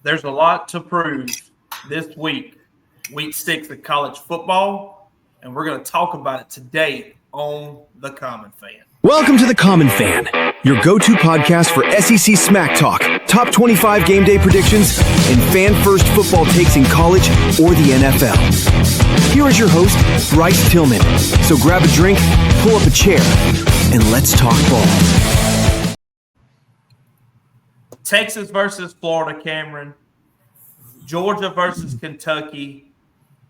There's a lot to prove this week 6 of college football, and we're going to talk about it today on The Common Fan. Welcome to The Common Fan, your go-to podcast for SEC smack talk, top 25 game day predictions, and fan-first football takes in college or the NFL. Here is your host, Bryce Tillman. So grab a drink, pull up a chair, and let's talk ball. Texas versus Florida, Cameron. Georgia versus Kentucky.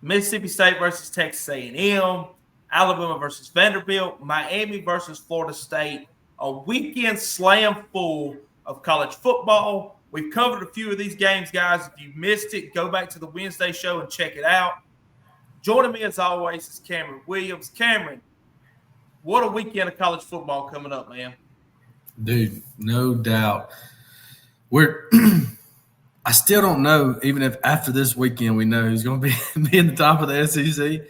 Mississippi State versus Texas A&M. Alabama versus Vanderbilt. Miami versus Florida State. A weekend slam full of college football. We've covered a few of these games, guys. If you missed it, go back to the Wednesday show and check it out. Joining me, as always, is Cameron Williams. Cameron, what a weekend of college football coming up, man. Dude, no doubt. I still don't know, even if after this weekend we know who's going to be in the top of the SEC,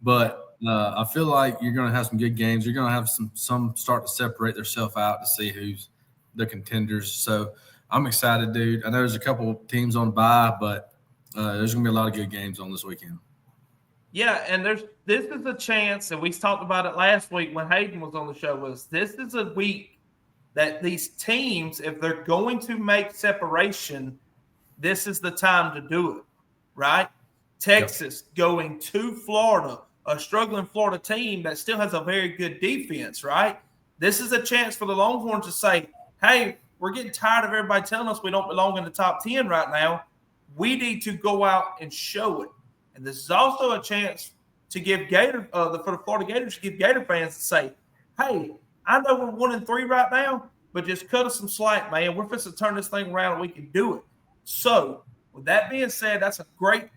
but I feel like you're going to have some good games. You're going to have some start to separate themselves out to see who's the contenders. So I'm excited, dude. I know there's a couple teams on bye, but there's going to be a lot of good games on this weekend. Yeah, and this is a chance, and we talked about it last week when Hayden was on the show, this is a week that these teams, if they're going to make separation, this is the time to do it, right? Texas going to Florida, a struggling Florida team that still has a very good defense, right? This is a chance for the Longhorns to say, hey, we're getting tired of everybody telling us we don't belong in the top 10 right now. We need to go out and show it. And this is also a chance to give for the Florida Gators to give Gator fans to say, hey, I know we're 1-3 right now, but just cut us some slack, man. We're supposed to turn this thing around and we can do it. So, with that being said, that's a great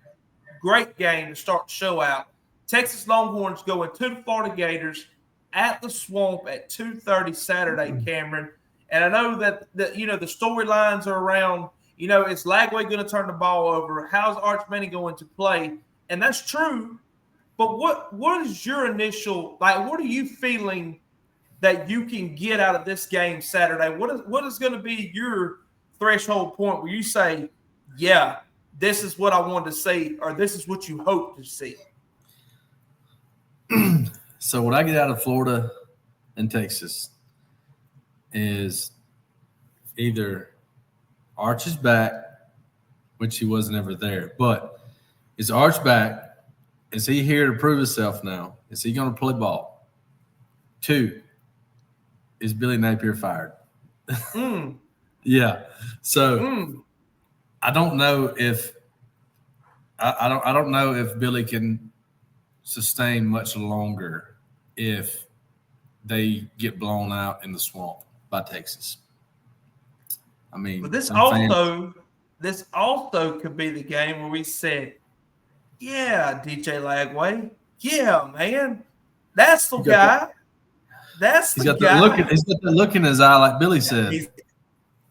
game to start the show out. Texas Longhorns going to the Florida Gators at the Swamp at 2:30 Saturday, Cameron. And I know that the storylines are around, is Lagway going to turn the ball over? How's Arch Manning going to play? And that's true. But what is your initial, what are you feeling that you can get out of this game Saturday? What is going to be your threshold point where you say, yeah, this is what I wanted to see, or this is what you hope to see? So what I get out of Florida and Texas is either Arch is back, which he wasn't ever there, but is Arch back? Is he here to prove himself now? Is he going to play ball? 2, is Billy Napier fired? Yeah. So I don't know if I don't know if Billy can sustain much longer if they get blown out in the Swamp by Texas. I mean, but this also could be the game where we said, yeah, DJ Lagway, yeah, man, that's the guy. That's the guy. He's got that look in his eye, like Billy said.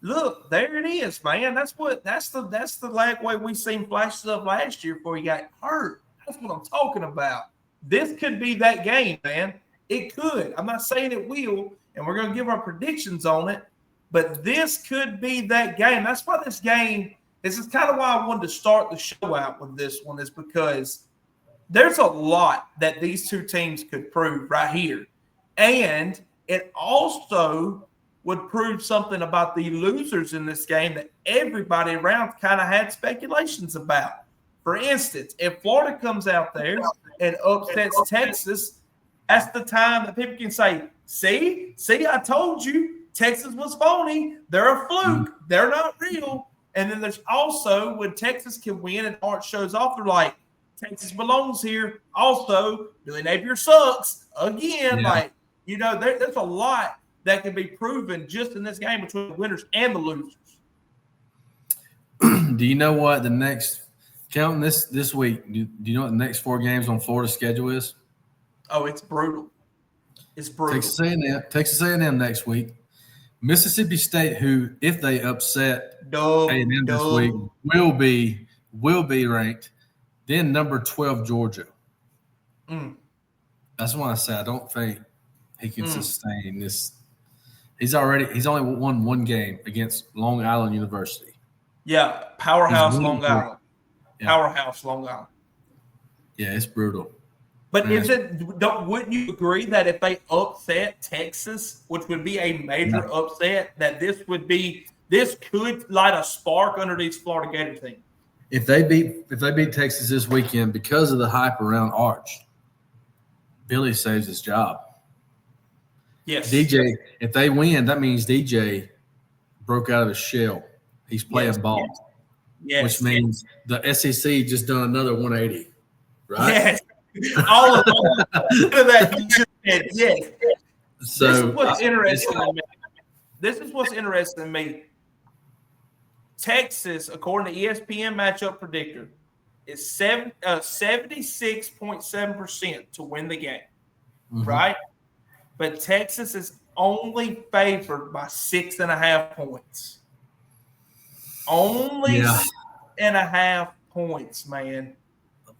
Look, there it is, man. That's the Lagway we seen flash stuff last year before he got hurt. That's what I'm talking about. This could be that game, man. It could. I'm not saying it will, and we're going to give our predictions on it, but this could be that game. That's why this is kind of why I wanted to start the show out with this one, is because there's a lot that these two teams could prove right here. And it also would prove something about the losers in this game that everybody around kind of had speculations about. For instance, if Florida comes out there and upsets Texas, that's the time that people can say, see, I told you Texas was phony. They're a fluke. They're not real. And then there's also when Texas can win and Arch shows off, they're like, Texas belongs here. Also, Billy Napier sucks again. Yeah. There's a lot that can be proven just in this game between the winners and the losers. Do you know what the next counting this week? Do you know what the next 4 games on Florida's schedule is? Oh, it's brutal. It's brutal. Texas A&M next week. Mississippi State, who if they upset A&M this week, will be ranked. Then number 12 Georgia. That's why I say I don't think he can sustain this. He's only won 1 game against Long Island University. Yeah, powerhouse He's Long brutal. Island. Yeah. Powerhouse Long Island. Yeah, it's brutal. But wouldn't you agree that if they upset Texas, which would be a major upset, that this could light a spark under these Florida Gator teams? If they beat Texas this weekend because of the hype around Arch, Billy saves his job. Yes. DJ, if they win, that means DJ broke out of his shell. He's playing ball. Yes. Which means the SEC just done another 180, right? Yes. All of that you just said, yes. So this is what's interesting to me. This is what's interesting to me. Texas, according to ESPN matchup predictor, is 76.7% to win the game, right? But Texas is only favored by 6.5 points. Only 6.5 points, man.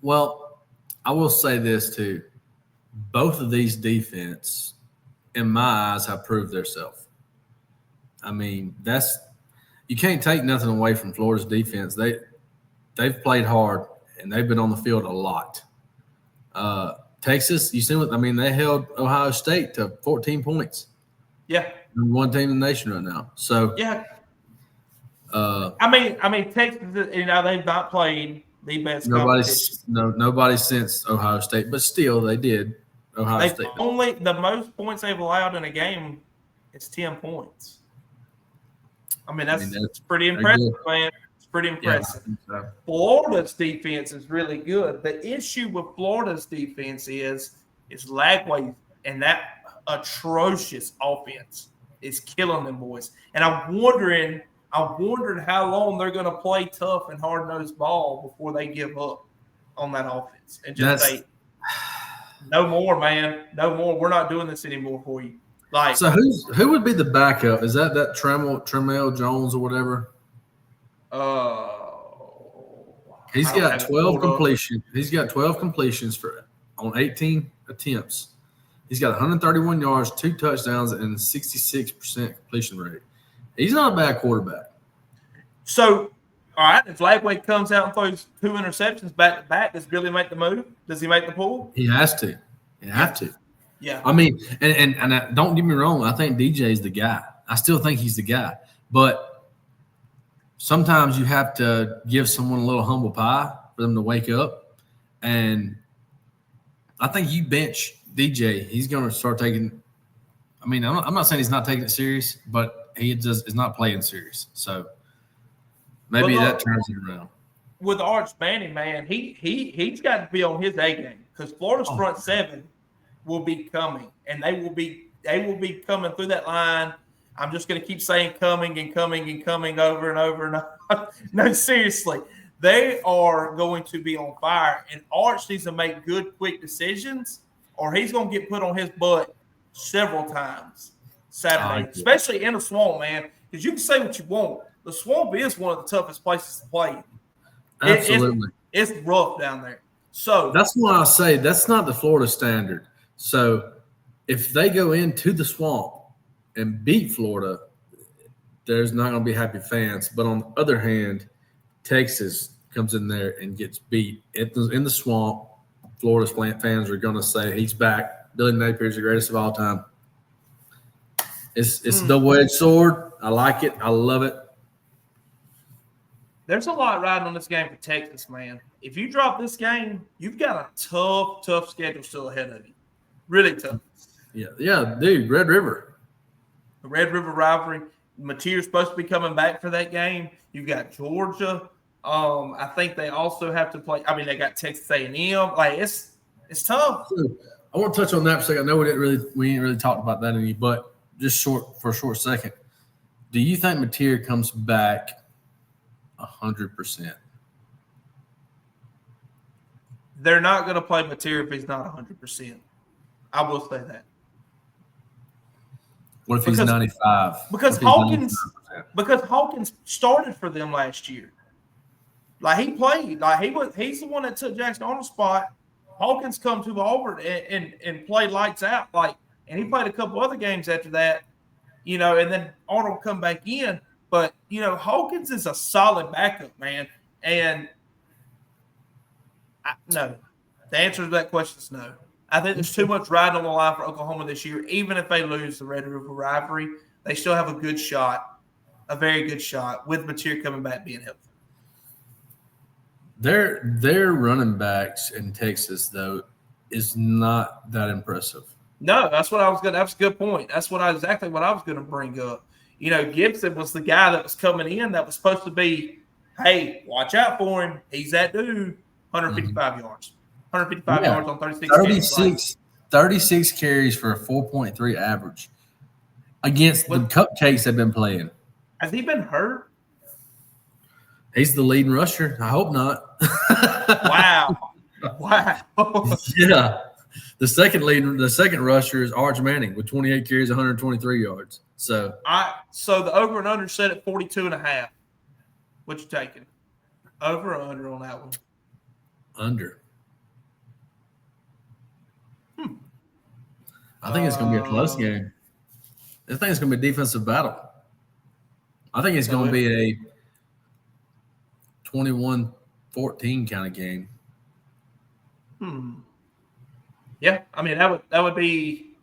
Well, I will say this too. Both of these defense, in my eyes, have proved themselves. I mean, you can't take nothing away from Florida's defense. They've played hard and they've been on the field a lot. Texas, you see what I mean? They held Ohio State to 14 points. Yeah, one team in the nation right now. So yeah. I mean, Texas. They've not played the best. Nobody since Ohio State, but still they did. Ohio State. Only the most points they've allowed in a game is 10 points. I mean, that's pretty impressive, man. It's pretty impressive. Yeah, so. Florida's defense is really good. The issue with Florida's defense is Lagway and that atrocious offense is killing them boys. And I'm wondering how long they're going to play tough and hard-nosed ball before they give up on that offense and just say, no more, man. No more. We're not doing this anymore for you. So who would be the backup? Is that Tremel Jones or whatever? He's got 12 completions. He's got 12 completions on 18 attempts. He's got 131 yards, 2 touchdowns, and 66% completion rate. He's not a bad quarterback. So, all right, if Lagway comes out and throws 2 interceptions back to back, does Billy make the move? Does he make the pull? He has to. He have to. Yeah. I mean, and don't get me wrong. I think DJ's the guy. I still think he's the guy. But sometimes you have to give someone a little humble pie for them to wake up. And I think you bench DJ, he's going to start taking – I mean, I'm not saying he's not taking it serious, but he just is not playing serious. So maybe that turns it around. With Arch Manning, man, he's got to be on his A game because Florida's front seven will be coming, and they will be coming through that line. I'm just going to keep saying coming and coming and coming over and over and over. No, seriously. They are going to be on fire, and Arch needs to make good, quick decisions, or he's going to get put on his butt several times Saturday, especially in the Swamp, man, because you can say what you want. The Swamp is one of the toughest places to play. Absolutely. It's rough down there. So that's why I say that's not the Florida standard. So if they go into the Swamp and beat Florida, there's not going to be happy fans. But on the other hand, Texas comes in there and gets beat in the Swamp. Florida's fans are going to say he's back. Billy Napier's the greatest of all time. It's a double-edged sword. I like it. I love it. There's a lot riding on this game for Texas, man. If you drop this game, you've got a tough schedule still ahead of you. Really tough. Yeah, dude, Red River. The Red River rivalry. Mateer's supposed to be coming back for that game. You've got Georgia. I think they also have to play. I mean, they got Texas A&M. Like it's tough. I want to touch on that for a second. I know we ain't really talked about that any, but just for a short second. Do you think Mateer comes back 100%? They're not going to play Mateer if he's not 100%. I will say that. What if he's 95? Because Hawkins started for them last year. Like he played. Like he's the one that took Jackson Arnold's spot. Hawkins come to Auburn and played lights out. Like, and he played a couple other games after that, and then Arnold come back in. But, Hawkins is a solid backup, man. And no, the answer to that question is no. I think there's too much riding on the line for Oklahoma this year. Even if they lose the Red River rivalry, they still have a good shot, a very good shot, with Mateer coming back being healthy. Their running backs in Texas, though, is not that impressive. No, that's what I was going to – that's a good point. That's exactly what I was going to bring up. Gibson was the guy that was coming in that was supposed to be, hey, watch out for him. He's that dude. 155 yards. 155 yards on 36 carries for a 4.3 average against the cupcakes they've been playing. Has he been hurt? He's the leading rusher. I hope not. Wow. Yeah. The second rusher is Arch Manning with 28 carries, 123 yards. So the over and under set at 42.5. What you taking? Over or under on that one? Under. I think it's going to be a close game. I think it's going to be a defensive battle. I think it's going to be a 21-14 kind of game. Yeah, I mean that would be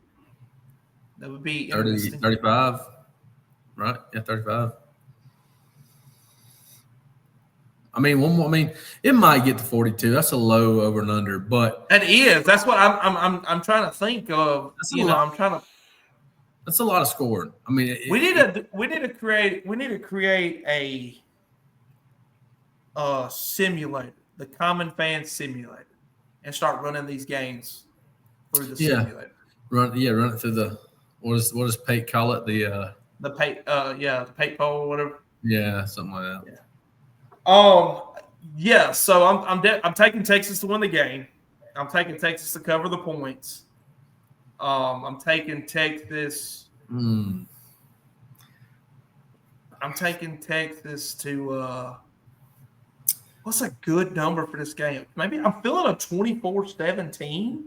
30, 35, right? Yeah, 35. I mean, it might get to 42. That's a low over and under, but it is. That's what I'm trying to think of. That's a lot of scoring. I mean, we need to create a simulator, the Common Fan Simulator, and start running these games through the simulator. Run it through the what does Pate call it? The Pate the Pate pole or whatever. Yeah, something like that. Yeah. So I'm taking Texas to win the game. I'm taking Texas to cover the points. I'm taking Texas. I'm taking Texas to what's a good number for this game? Maybe I'm feeling a 24-17.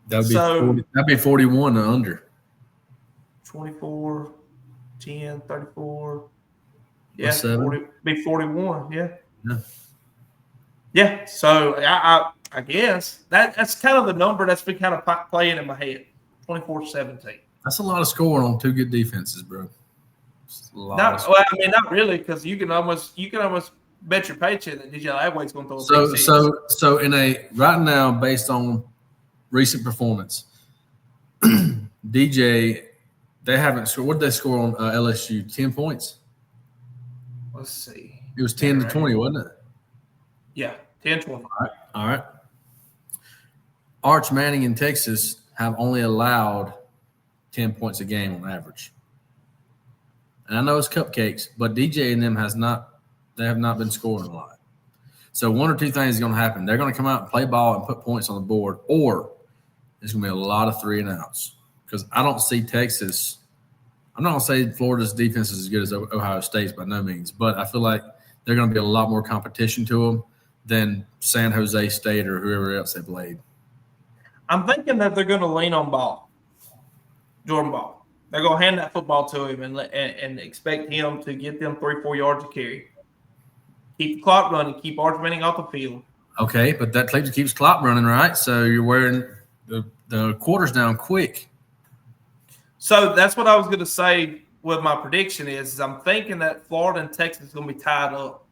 That'd be 41 or under. 24, 10, 34. Yeah, 41. Yeah. Yeah. So I guess that's kind of the number that's been kind of playing in my head. 24-17. That's a lot of scoring on two good defenses, bro. Not really, because you can almost bet your paycheck that DJ Lagway's going to throw a So right now, based on recent performance, DJ, they haven't scored. What did they score on LSU? 10 points. Let's see. It was 10-20, wasn't it? Yeah, 10-20. All right. Arch Manning in Texas have only allowed 10 points a game on average. And I know it's cupcakes, but DJ and them have not been scoring a lot. So one or two things is going to happen. They're going to come out and play ball and put points on the board, or there's going to be a lot of 3-and-outs. Because I don't see Texas – I'm not going to say Florida's defense is as good as Ohio State's by no means, but I feel like they're going to be a lot more competition to them than San Jose State or whoever else they played. I'm thinking that they're going to lean on Jordan Ball. They're going to hand that football to him and expect him to get them 3-4 yards to carry. Keep the clock running. Keep Arch Manning off the field. Okay, but that keeps clock running, right? So you're wearing the quarters down quick. So that's what I was going to say with my prediction is I'm thinking that Florida and Texas is going to be tied up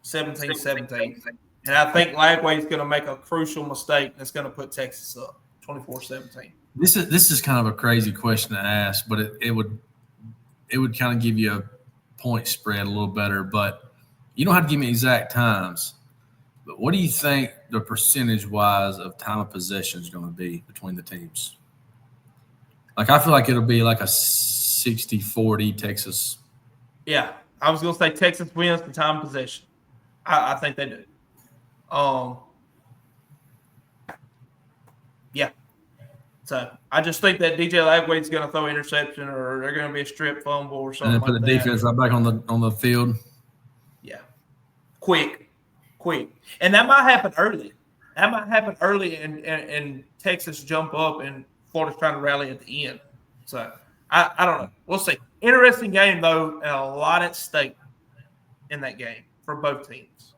17-17. And I think Lagway is going to make a crucial mistake and it's going to put Texas up 24-17. This is kind of a crazy question to ask, but it would kind of give you a point spread a little better. But you don't have to give me exact times. But what do you think the percentage-wise of time of possession is going to be between the teams? Like, I feel like it'll be like a 60-40 Texas. Yeah, I was going to say Texas wins the time possession. I think they do. Yeah. So I just think that DJ Lagway's going to throw an interception or they're going to be a strip fumble or something. And then put the defense right back on the field. Yeah. Quick. And that might happen early. And Texas jump up and Florida's trying to rally at the end. So I don't know. We'll see. Interesting game, though, and a lot at stake in that game for both teams.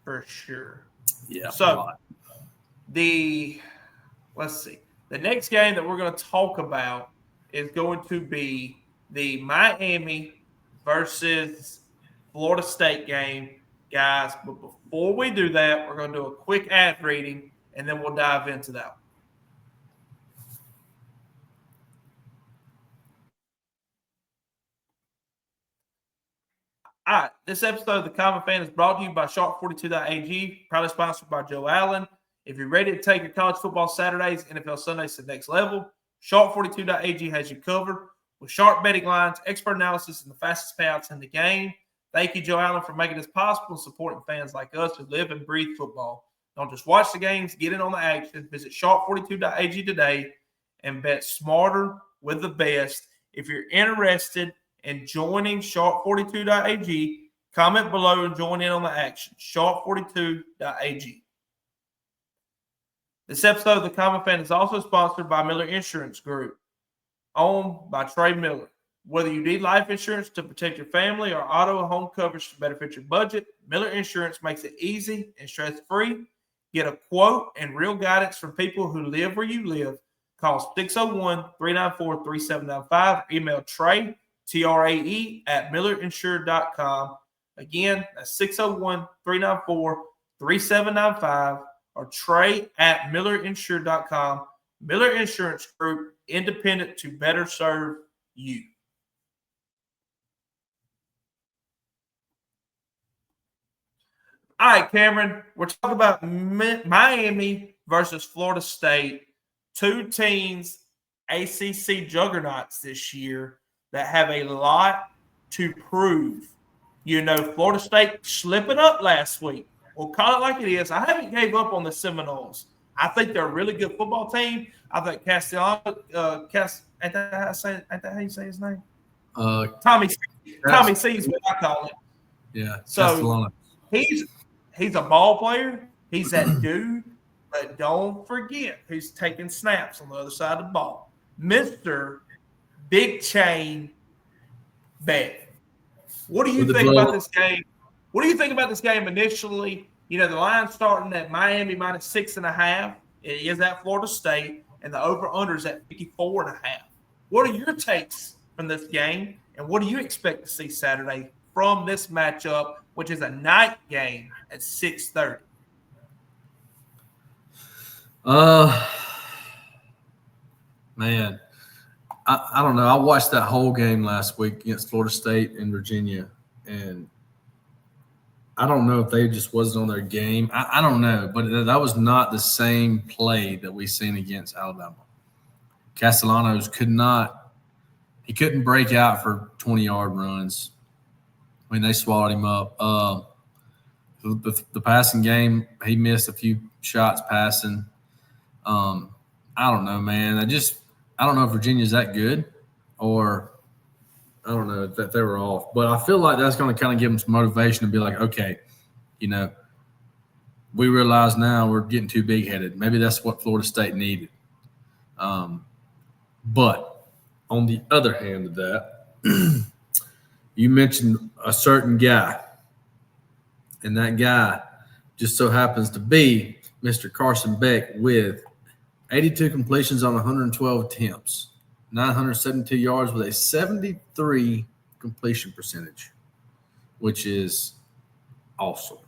For sure. Yeah. So, let's see. The next game that we're going to talk about is going to be the Miami versus Florida State game, guys. But before we do that, we're going to do a quick ad reading, and then we'll dive into that. All right, this episode of The Common Fan is brought to you by Sharp42.ag, proudly sponsored by Joe Allen. If you're ready to take your college football Saturdays, NFL Sundays to the next level, Sharp42.ag has you covered with sharp betting lines, expert analysis, and the fastest payouts in the game. Thank you, Joe Allen, for making this possible and supporting fans like us who live and breathe football. Don't just watch the games, get in on the action. Visit Sharp42.ag today and bet smarter with the best. If you're interested in joining Sharp42.ag, comment below and join in on the action. Sharp42.ag. This episode of The Common Fan is also sponsored by Miller Insurance Group, owned by Trey Miller. Whether you need life insurance to protect your family or auto or home coverage to better fit your budget, Miller Insurance makes it easy and stress-free. Get a quote and real guidance from people who live where you live. Call 601-394-3795. Email Trey, Trae, at millerinsured.com. Again, that's 601-394-3795 or Trey at millerinsured.com. Miller Insurance Group, independent to better serve you. All right, Cameron, we're talking about Miami versus Florida State, two teams, ACC juggernauts this year that have a lot to prove. You know, Florida State slipping up last week. We'll call it like it is. I haven't gave up on the Seminoles. I think they're a really good football team. I think Castellano, ain't that how you say his name? Tommy C's what I call it. Yeah. So Castellano. He's a ball player. He's that dude. But don't forget who's taking snaps on the other side of the ball. Mr. Big Chain Beck. What do you think about this game? What do you think about this game initially? You know, the line's starting at Miami minus 6.5. It is at Florida State, and the over-under is at 54.5. What are your takes from this game, and what do you expect to see Saturday from this matchup, which is a night game at 6:30? Man, I don't know. I watched that whole game last week against Florida State and Virginia, and I don't know if they just wasn't on their game. I don't know, but that was not the same play that we seen against Alabama. Castellanos couldn't break out for 20-yard runs. I mean, they swallowed him up. The passing game, he missed a few shots passing. I don't know, man. I don't know if Virginia's that good, or I don't know that they were off. But I feel like that's going to kind of give them some motivation to be like, okay, you know, we realize now we're getting too big-headed. Maybe that's what Florida State needed. But on the other hand of that, you mentioned a certain guy, and that guy just so happens to be Mr. Carson Beck with 82 completions on 112 attempts, 972 yards with a 73 completion percentage, which is awesome.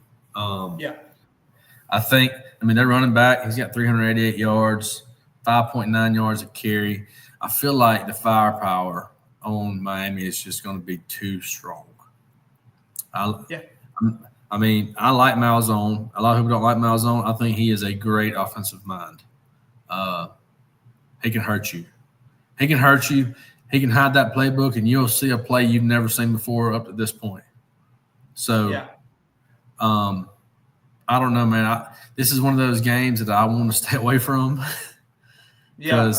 Yeah. They're running back. He's got 388 yards, 5.9 yards a carry. I feel like the firepower on Miami is just going to be too strong. I like Malzahn. A lot of people don't like Malzahn. I think he is a great offensive mind. He can hurt you. He can hide that playbook, and you'll see a play you've never seen before up to this point. So, yeah. I don't know, man. This is one of those games that I want to stay away from. Yeah.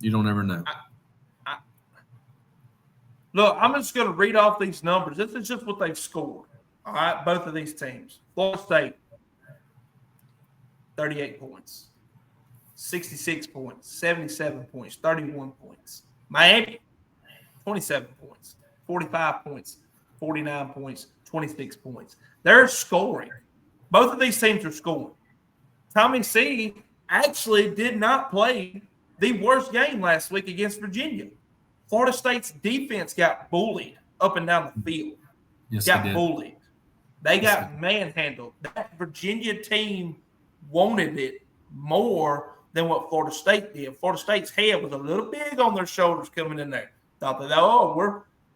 You don't ever know. Look, I'm just going to read off these numbers. This is just what they've scored. All right, both of these teams. Florida State, 38 points. 66 points, 77 points, 31 points. Miami, 27 points, 45 points, 49 points, 26 points. They're scoring. Both of these teams are scoring. Tommy C actually did not play the worst game last week against Virginia. Florida State's defense got bullied up and down the field. Yes, got bullied. They got manhandled. That Virginia team wanted it more than what Florida State did. Florida State's head was a little big on their shoulders coming in there. Thought that,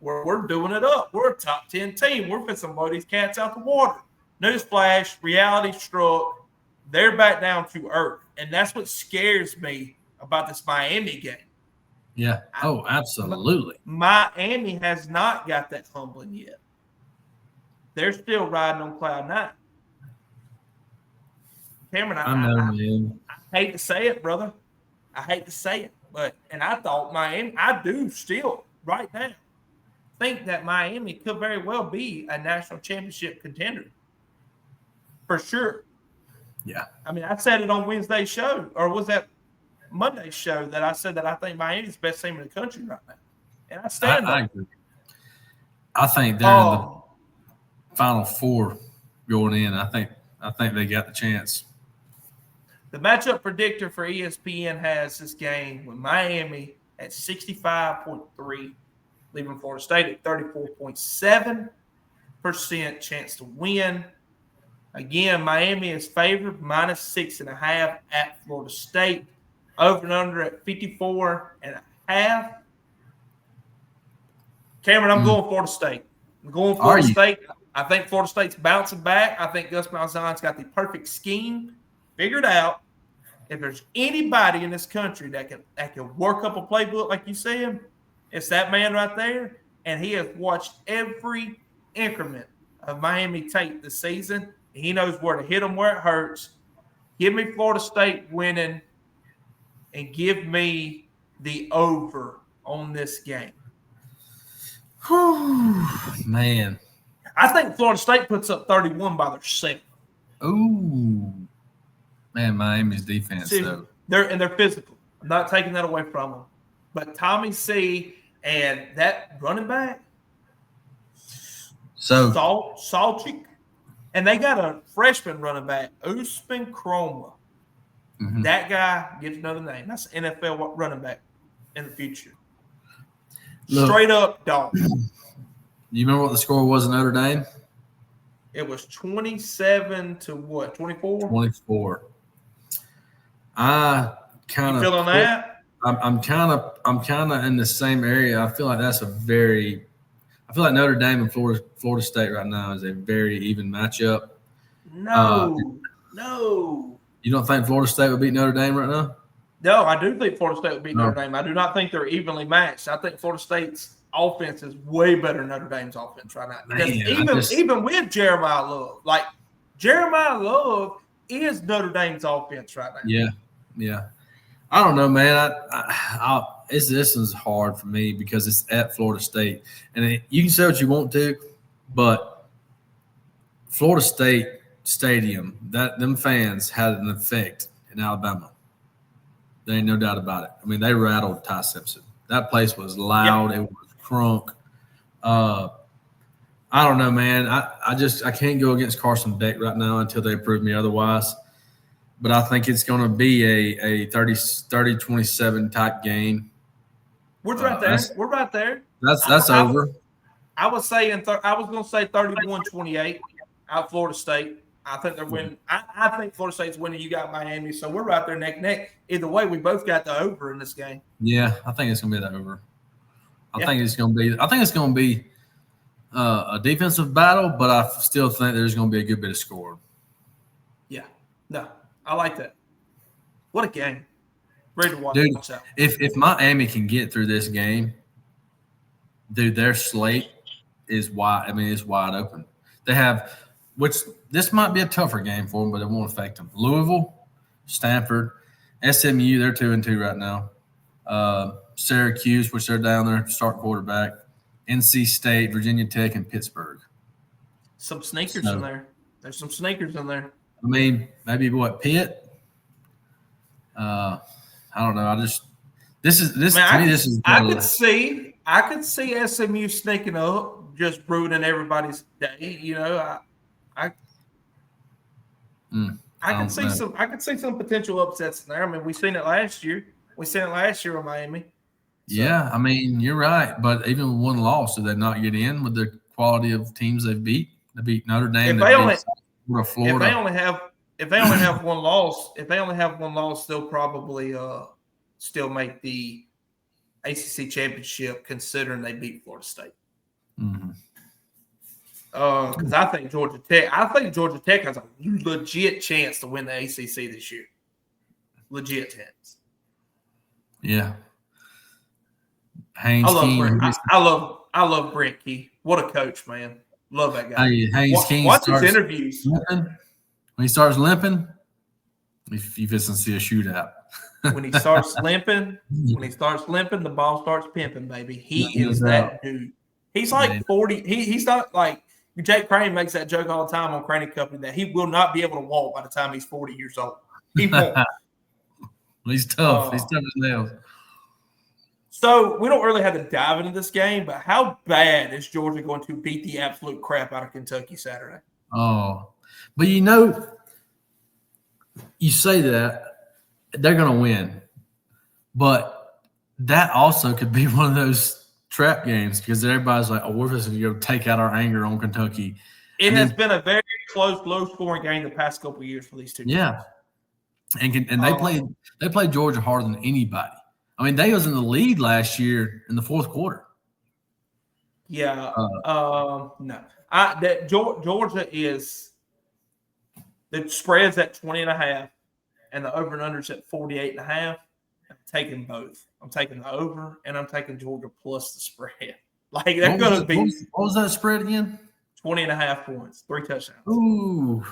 we're doing it up. We're a top 10 team. We're fixing to blow these cats out the water. Newsflash, reality struck. They're back down to earth. And that's what scares me about this Miami game. Yeah. Oh, absolutely. Miami has not got that humbling yet. They're still riding on cloud 9. Cameron, I hate to say it, brother. I hate to say it. And I thought Miami, I do still right now think that Miami could very well be a national championship contender. For sure. Yeah. I mean, I said it on Wednesday's show, or was that Monday's show, that I said that I think Miami's the best team in the country right now. And I stand I agree. I think they're in the Final Four going in. I think they got the chance. The matchup predictor for ESPN has this game with Miami at 65.3, leaving Florida State at 34.7% chance to win. Again, Miami is favored -6.5 at Florida State. Over and under at 54.5. Cameron, I'm going Florida State. I'm going Florida State. I think Florida State's bouncing back. I think Gus Malzahn's got the perfect scheme figured out. If there's anybody in this country that can work up a playbook, like you said, it's that man right there. And he has watched every increment of Miami tape this season. He knows where to hit them where it hurts. Give me Florida State winning, and give me the over on this game. Man. I think Florida State puts up 31 by themselves. Ooh. Man, Miami's defense, though. They're physical. I'm not taking that away from them. But Tommy C and that running back, Salchik, and they got a freshman running back, Usman Chroma. Mm-hmm. That guy gets another name. That's an NFL running back in the future. Look, straight up dog. You remember what the score was in Notre Dame? It was 27 to what? 24? 24. I kind of feel on that. I'm kind of in the same area. I feel like I feel like Notre Dame and Florida State right now is a very even matchup. No. You don't think Florida State would beat Notre Dame right now? No, I do think Florida State would beat Notre Dame. I do not think they're evenly matched. I think Florida State's offense is way better than Notre Dame's offense right now. Because even with Jeremiah Love, like Jeremiah Love is Notre Dame's offense right now. Yeah. I don't know, man. This is hard for me because it's at Florida State, and you can say what you want to, but Florida State Stadium, them fans had an effect in Alabama. There ain't no doubt about it. I mean, they rattled Ty Simpson. That place was loud. Yep. It was crunk. I don't know, man. I can't go against Carson Beck right now until they prove me otherwise. But I think it's going to be a 30-27 type game. We're right there. We're right there. That's over. I was going to say 31-28 out Florida State. I think they're winning. I think Florida State's winning. You got Miami, so we're right there neck and neck. Either way, we both got the over in this game. Yeah, I think it's going to be the over. I think it's going to be a defensive battle, but I still think there's going to be a good bit of score. Yeah, no, I like that. What a game! Ready to watch. Dude, if Miami can get through this game, dude, their slate is wide. I mean, it's wide open. They have, which this might be a tougher game for them, but it won't affect them. Louisville, Stanford, SMU. They're 2-2 right now. Syracuse, which they're down there, start quarterback. NC State, Virginia Tech, and Pittsburgh. Some sneakers in there. There's some sneakers in there. I mean, maybe what, Pitt? I don't know. This is I could see SMU sneaking up, just ruining everybody's day. I could see some potential upsets in there. I mean, we seen it last year. We seen it last year with Miami. So. Yeah, I mean, you're right. But even with one loss, did they not get in with the quality of teams they've beat? They beat Notre Dame. If Florida. If they only have one loss, they'll probably still make the ACC championship, considering they beat Florida State. Mm-hmm. Because I think Georgia Tech has a legit chance to win the ACC this year. Legit chance. Yeah. I love Brent Key. What a coach, man. Love that guy. Watch his interviews. When he starts limping, you just see a shootout. When he starts limping, the ball starts pimping, baby. He is that dude. He's like 40. He's not like Jake Crane makes that joke all the time on Crane Company that he will not be able to walk by the time he's 40 years old. He won't. He's tough. He's tough as nails. So we don't really have to dive into this game, but how bad is Georgia going to beat the absolute crap out of Kentucky Saturday? Oh, but you say that they're going to win, but that also could be one of those trap games because everybody's like, "Oh, we're just going to go take out our anger on Kentucky." It has been a very close, low-scoring game the past couple of years for these two. Yeah, teams. and they played Georgia harder than anybody. I mean, they was in the lead last year in the fourth quarter. Yeah. No. Georgia is – the spread's at 20.5, and the over and under's at 48.5. I'm taking both. I'm taking the over, and I'm taking Georgia plus the spread. Like, they're going to be – What was that spread again? 20.5 points, 3 touchdowns. Ooh.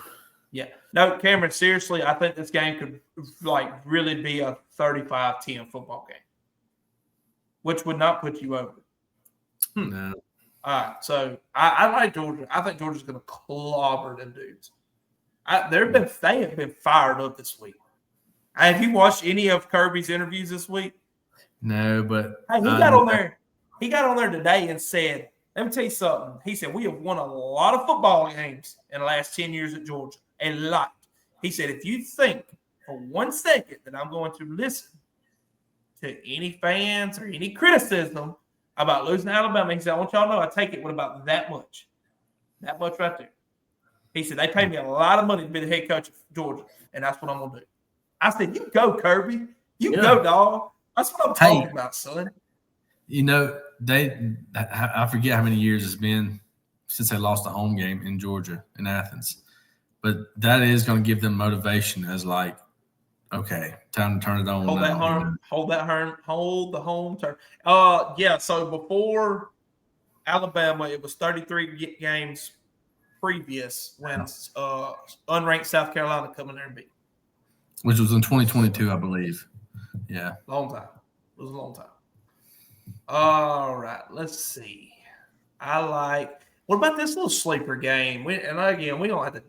Yeah. No, Cameron, seriously, I think this game could really be a 35-10 football game, which would not put you over. No. All right. So I like Georgia. I think Georgia's going to clobber them dudes. They have been fired up this week. Have you watched any of Kirby's interviews this week? No, but he got on there. He got on there today and said, "Let me tell you something." He said, "We have won a lot of football games in the last 10 years at Georgia. A lot." He said, "If you think for 1 second that I'm going to listen to any fans or any criticism about losing to Alabama," he said, "I want y'all to know I take it with about that much. That much right there." He said, "They paid me a lot of money to be the head coach of Georgia, and that's what I'm going to do." I said, "You go, Kirby. You go, dog. That's what I'm talking about, son." You know, I forget how many years it's been since they lost a home game in Georgia, in Athens. But that is going to give them motivation as like, okay, time to turn it on. Hold the home turn. Yeah, so before Alabama, it was 33 games previous when unranked South Carolina come in there and beat. Which was in 2022, I believe. Yeah. Long time. It was a long time. All right, let's see. What about this little sleeper game? We don't have to.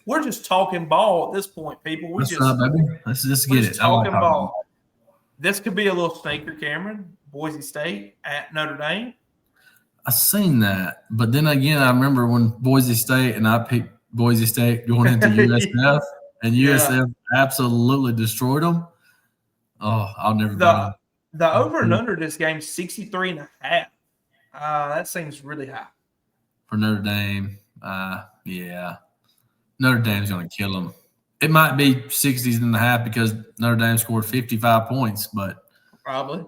We're just talking ball at this point, people. Let's just get it. Talking ball. This could be a little stinker, Cameron. Boise State at Notre Dame. I seen that, but then again, I remember when Boise State and I picked Boise State going into USF, and USF absolutely destroyed them. Oh, I'll never. The over and under this game is 63.5. That seems really high. For Notre Dame, yeah. Notre Dame's going to kill them. It might be 60.5 because Notre Dame scored 55 points, but probably.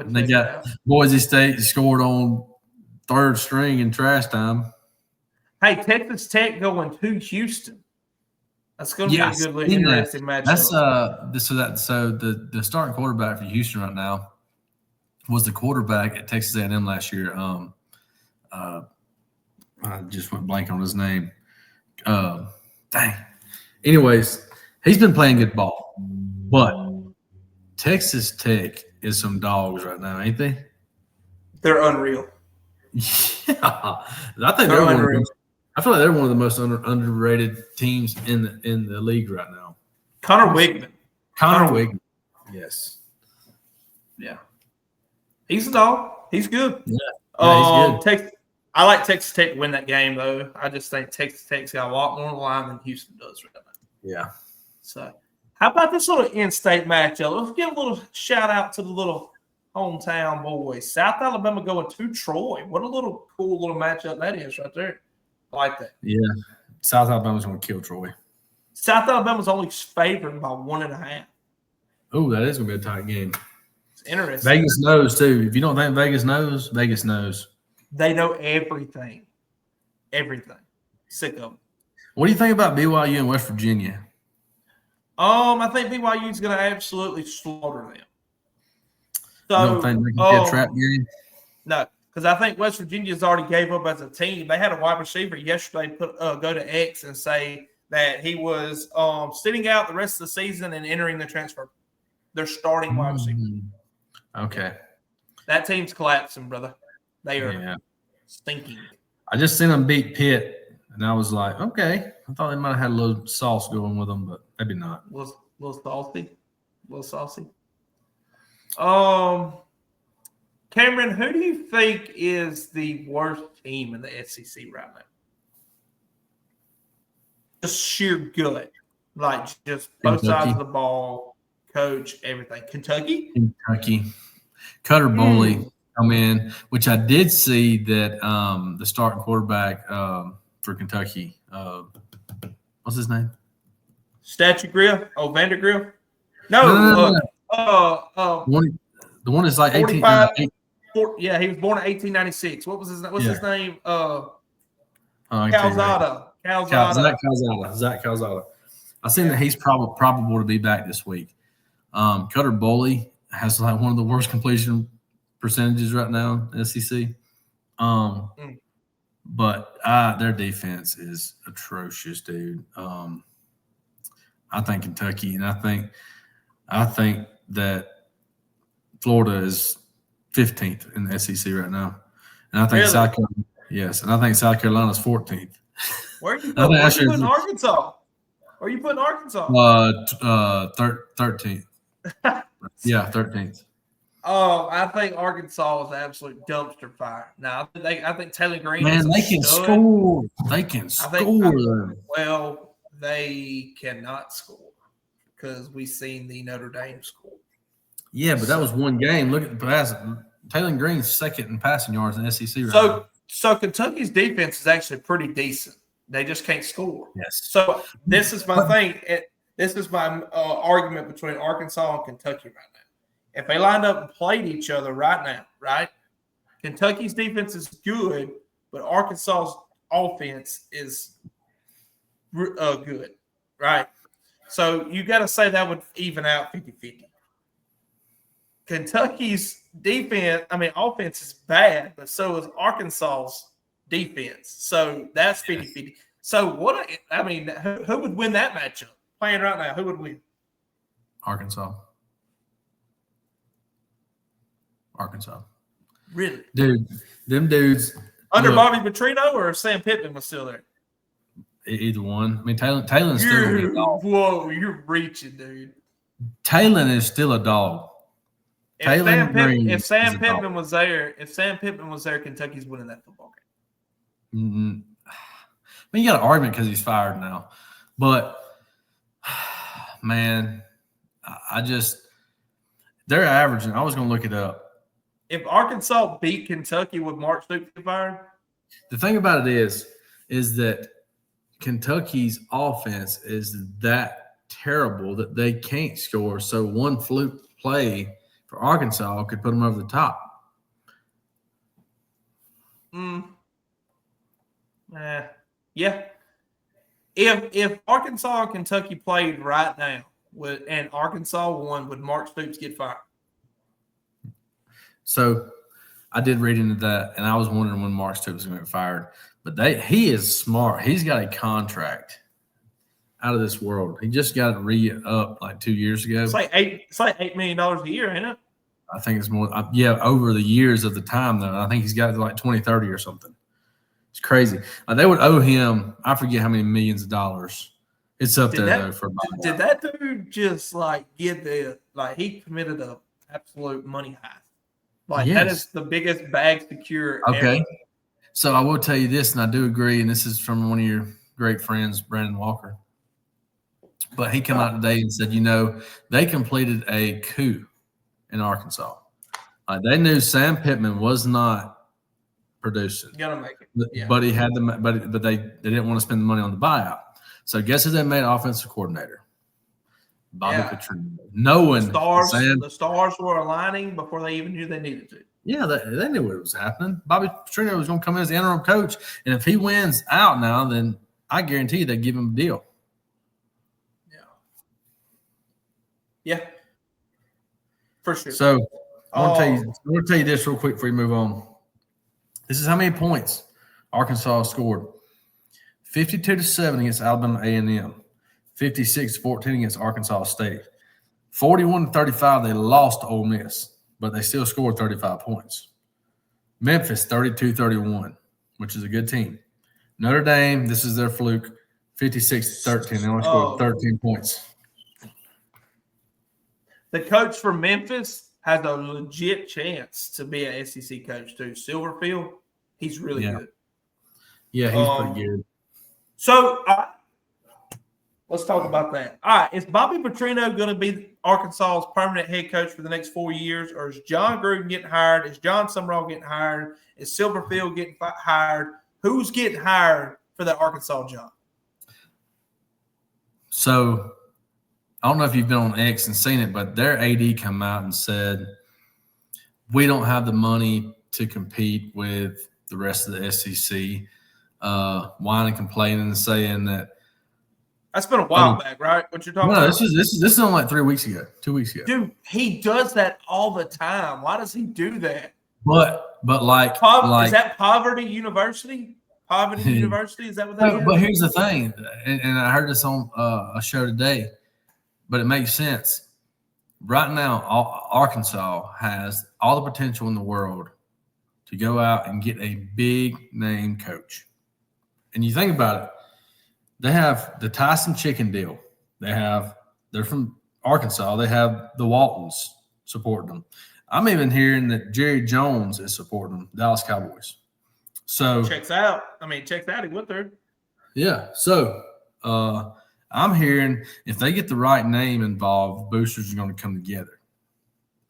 They got Boise State scored on third string in trash time. Hey, Texas Tech going to Houston. That's going to be a good, interesting matchup. So the starting quarterback for Houston right now was the quarterback at Texas A&M last year. I just went blank on his name. Dang. Anyways, he's been playing good ball, but Texas Tech is some dogs right now, ain't they? They're unreal. Yeah, I think they're unreal. I feel like they're one of the most underrated teams in the league right now. Connor Wigman. Connor Wigman. Yes. Yeah. He's a dog. He's good. Yeah, he's good. I like Texas Tech to win that game, though. I just think Texas Tech's got a lot more on the line than Houston does right now. Yeah. So, how about this little in-state matchup? Let's give a little shout-out to the little hometown boys. South Alabama going to Troy. What a little cool little matchup that is right there. I like that. Yeah. South Alabama's going to kill Troy. South Alabama's only favored by 1.5. Oh, that is going to be a tight game. It's interesting. Vegas knows, too. If you don't think Vegas knows, Vegas knows. They know everything. Everything. Sick of them. What do you think about BYU and West Virginia? I think BYU is going to absolutely slaughter them. So, You don't think they can be a trap game? No, because I think West Virginia's already gave up as a team. They had a wide receiver yesterday go to X and say that he was sitting out the rest of the season and entering the transfer. They're starting wide receiver. Okay. That team's collapsing, brother. They are stinking. I just seen them beat Pitt, and I was like, okay. I thought they might have had a little sauce going with them, but maybe not. A little salty. A little saucy. Cameron, who do you think is the worst team in the SEC right now? Just sheer gut. Like, just both sides of the ball, coach, everything. Kentucky? Cutter Boley come in, which I did see that the starting quarterback for Kentucky, what's his name? Statue Grill? Oh, Vandergrill? No. The one is like 45. Yeah, he was born in 1896. What was his name? What's his name? Calzada. Zach Calzada. I seen that he's probable to be back this week. Cutter Boley has like one of the worst completion percentages right now in SEC. But their defense is atrocious, dude. I think Kentucky, and I think that Florida is 15th in the SEC right now, and I think South Carolina, and I think South Carolina's 14th. Where are you putting Arkansas? Where are you putting Arkansas? 13th. Yeah, 13th. I think Arkansas is an absolute dumpster fire. Now, I think Taylor Green. Man, they can score. They can score. Well, they cannot score because we've seen the Notre Dame score. Yeah, but that was one game. Look at the pass. Taylor Green's second in passing yards in the SEC right now. So Kentucky's defense is actually pretty decent. They just can't score. Yes. So this is my thing. This is my argument between Arkansas and Kentucky right now. If they lined up and played each other right now, right? Kentucky's defense is good, but Arkansas's offense is good, right? So you got to say that would even out 50-50. Kentucky's offense is bad, but so is Arkansas's defense. So that's 50-50. So who would win that matchup? Playing right now, who would win? Arkansas. Really? Dude, them dudes. Under Bobby Petrino or Sam Pittman was still there? Either one. I mean, Taylor's still a dog. Whoa, you're reaching, dude. Taylor is still a dog. If Sam Pittman was there, Kentucky's winning that football game. Mm-hmm. I mean, you got an argument because he's fired now. But, man, they're averaging. I was going to look it up. If Arkansas beat Kentucky, would Mark Stoops get fired? The thing about it is that Kentucky's offense is that terrible that they can't score. So one fluke play for Arkansas could put them over the top. Yeah. If Arkansas and Kentucky played right now and Arkansas won, would Mark Stoops get fired? So I did read into that, and I was wondering when Mark Stoops was going to get fired. But he is smart. He's got a contract out of this world. He just got it re-up like 2 years ago. It's like $8 million a year, ain't it? I think it's more. Yeah, over the years of the time, though. I think he's got like 20, 30 or something. It's crazy. They would owe him, I forget how many millions of dollars. It's up there, though, for Bobby. Did that dude just, get he committed a absolute money heist. Yes. That is the biggest bag secure Okay. ever. So I will tell you this, and I do agree, and this is from one of your great friends, Brandon Walker. But he came out today and said, they completed a coup in Arkansas. They knew Sam Pittman was not producing. You gotta make it. Yeah. But he had but they didn't want to spend the money on the buyout. So guess who they made offensive coordinator? Bobby Petrino. Knowing the stars were aligning before they even knew they needed to. Yeah, they knew what was happening. Bobby Petrino was going to come in as the interim coach, and if he wins out now, then I guarantee you they give him a deal. Yeah, for sure. So I want to tell you this real quick before we move on. This is how many points Arkansas scored: 52-7 against Alabama A&M, 56-14 against Arkansas State, 41-35 they lost to Ole Miss, but they still scored 35 points. Memphis 32-31, which is a good team. Notre Dame, this is their fluke, 56-13. They only scored 13 points. The coach from Memphis has a legit chance to be an SEC coach too. Silverfield, he's really good. Yeah, he's pretty good. So let's talk about that. All right, is Bobby Petrino going to be Arkansas's permanent head coach for the next 4 years, or is John Gruden getting hired? Is John Sumrall getting hired? Is Silverfield getting hired? Who's getting hired for the Arkansas job? So I don't know if you've been on X and seen it, but their AD come out and said, we don't have the money to compete with the rest of the SEC, whining, complaining, and saying that. That's been a while back, right? What you're talking about? No, this is only like 3 weeks ago, 2 weeks ago. Dude, he does that all the time. Why does he do that? But is that Poverty University? Poverty University? Is that what that is? But here's the thing, and I heard this on a show today, but it makes sense. Right now, Arkansas has all the potential in the world to go out and get a big name coach. And you think about it, they have the Tyson Chicken deal. They're from Arkansas. They have the Waltons supporting them. I'm even hearing that Jerry Jones is supporting them, Dallas Cowboys. So checks out. He went there. Yeah. So I'm hearing if they get the right name involved, boosters are going to come together,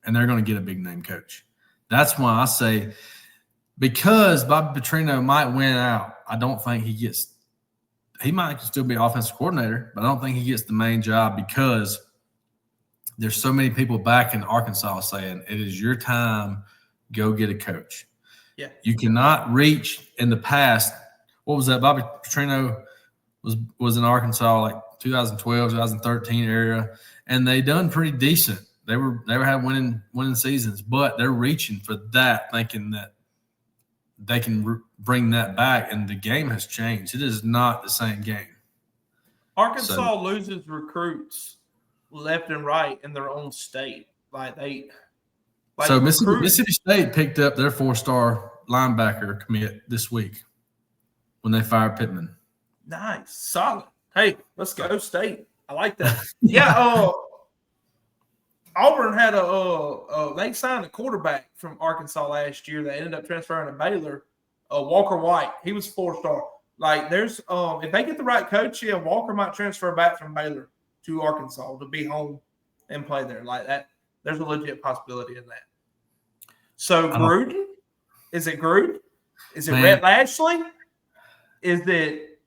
and they're going to get a big name coach. That's why I say, because Bobby Petrino might win out, I don't think he might still be offensive coordinator, but I don't think he gets the main job because there's so many people back in Arkansas saying it is your time, go get a coach. Yeah. You cannot reach in the past. What was that? Bobby Petrino was in Arkansas like 2012, 2013 area, and they done pretty decent. They were having winning seasons, but they're reaching for that, thinking that they can bring that back, and the game has changed. It is not the same game. Arkansas loses recruits left and right in their own state. Mississippi State picked up their 4-star linebacker commit this week when they fired Pittman. Nice. Solid. Hey, let's go State. I like that. Yeah, Auburn had they signed a quarterback from Arkansas last year that ended up transferring to Baylor, Walker White. He was 4-star. There's if they get the right coach, Walker might transfer back from Baylor to Arkansas to be home and play there like that. There's a legit possibility in that. So Gruden? Is it Gruden? Is it Rhett Lashley? Is it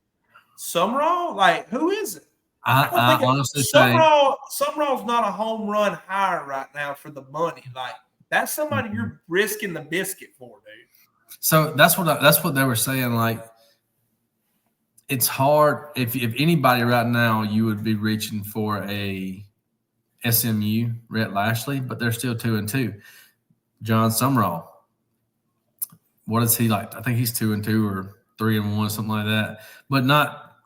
Sumrall? Who is it? I honestly think Sumrall's not a home run hire right now for the money. That's somebody you're risking the biscuit for, dude. So that's what they were saying. It's hard if anybody right now you would be reaching for a SMU, Rhett Lashley, but they're still 2-2. John Sumrall, what is he like? I think he's 2-2 or 3-1, something like that, but not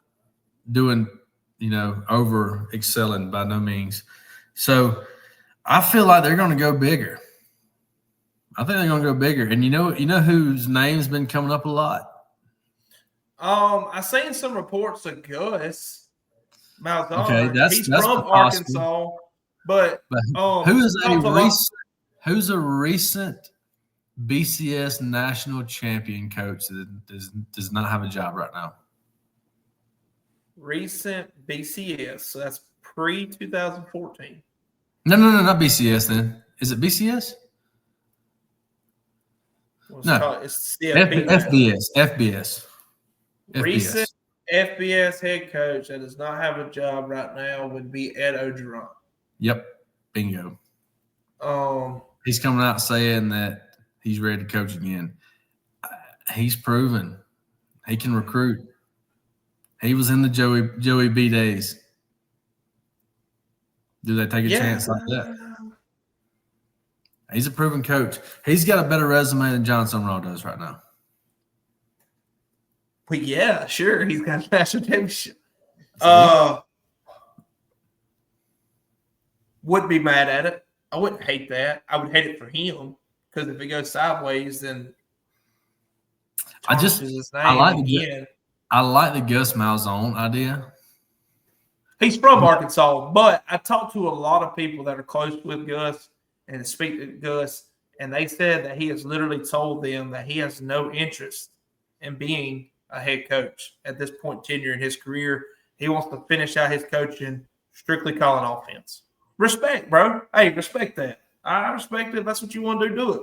doing, over excelling by no means. So I feel like they're going to go bigger. I think they're going to go bigger. And you know whose name's been coming up a lot? I seen some reports of Gus Okay, Malzahn. that's He's from possible. Arkansas, but But talked a lot. who's a recent BCS national champion coach that does not have a job right now? Recent BCS, so that's pre 2014. No, not BCS. Then is it BCS? No, It's CFP now. FBS. Recent FBS head coach that does not have a job right now would be Ed Ogeron. Yep, bingo. Um, He's coming out saying that he's ready to coach again. He's proven he can recruit. He was in the Joey B days. Do they take a chance like that? He's a proven coach. He's got a better resume than John Summerall does right now. But yeah, sure, he's got a national championship. Wouldn't be mad at it. I wouldn't hate that. I would hate it for him because if it goes sideways, then I like the Gus Malzahn idea. He's from Arkansas, but I talked to a lot of people that are close with Gus and speak to Gus, and they said that he has literally told them that he has no interest in being a head coach at this point tenure in his career. He wants to finish out his coaching strictly calling offense. Respect, bro. Hey, respect that. I respect it. That's what you want to do it.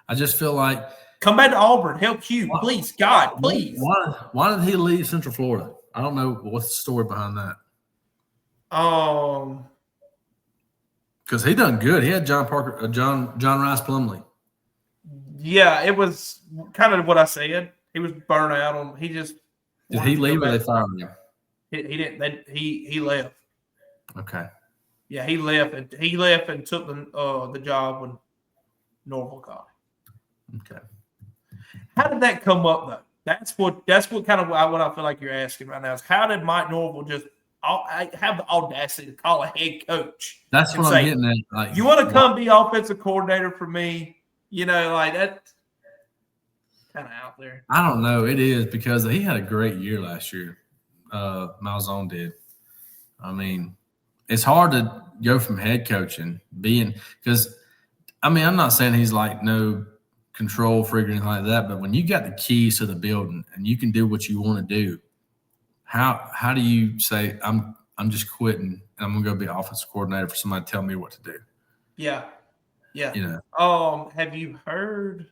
I just feel like come back to Auburn. Help you, please, God, please. Why did he leave Central Florida? I don't know what's the story behind that. Because he done good. He had John Rice Plumlee. Yeah, it was kind of what I said. He was burnt out on. He just did he leave or they fired him? He didn't. He left. Okay. Yeah, he left and took the job when Norval called. Okay. How did that come up though? That's what kind of what I feel like you're asking right now is how did Mike Norval just have the audacity to call a head coach? That's what I'm getting at. Like, you want to come be offensive coordinator for me? You know, like that's kind of out there. I don't know. It is because he had a great year last year. Malzahn did. I mean, it's hard to go from head coaching because I'm not saying he's like no control freak or anything like that, but when you got the keys to the building and you can do what you want to do, how do you say I'm just quitting and I'm gonna go be offensive coordinator for somebody to tell me what to do? Yeah. You know. Have you heard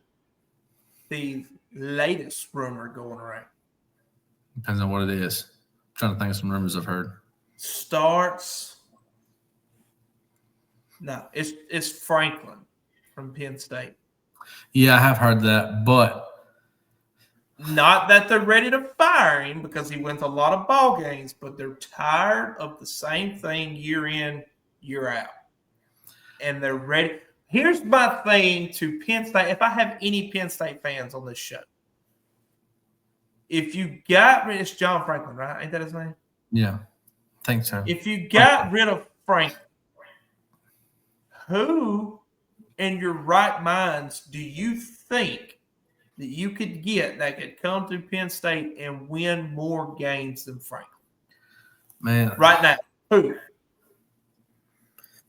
the latest rumor going around? Depends on what it is. I'm trying to think of some rumors I've heard. No, it's Franklin from Penn State. Yeah, I have heard that, but not that they're ready to fire him because he wins a lot of ball games, but they're tired of the same thing year in, year out. And they're ready. Here's my thing to Penn State. If I have any Penn State fans on this show, if you got rid of John Franklin, right? Ain't that his name? Yeah, I think so. If you got rid of Franklin, who in your right minds do you think that you could get that could come to Penn State and win more games than Franklin? Man. Right now, who?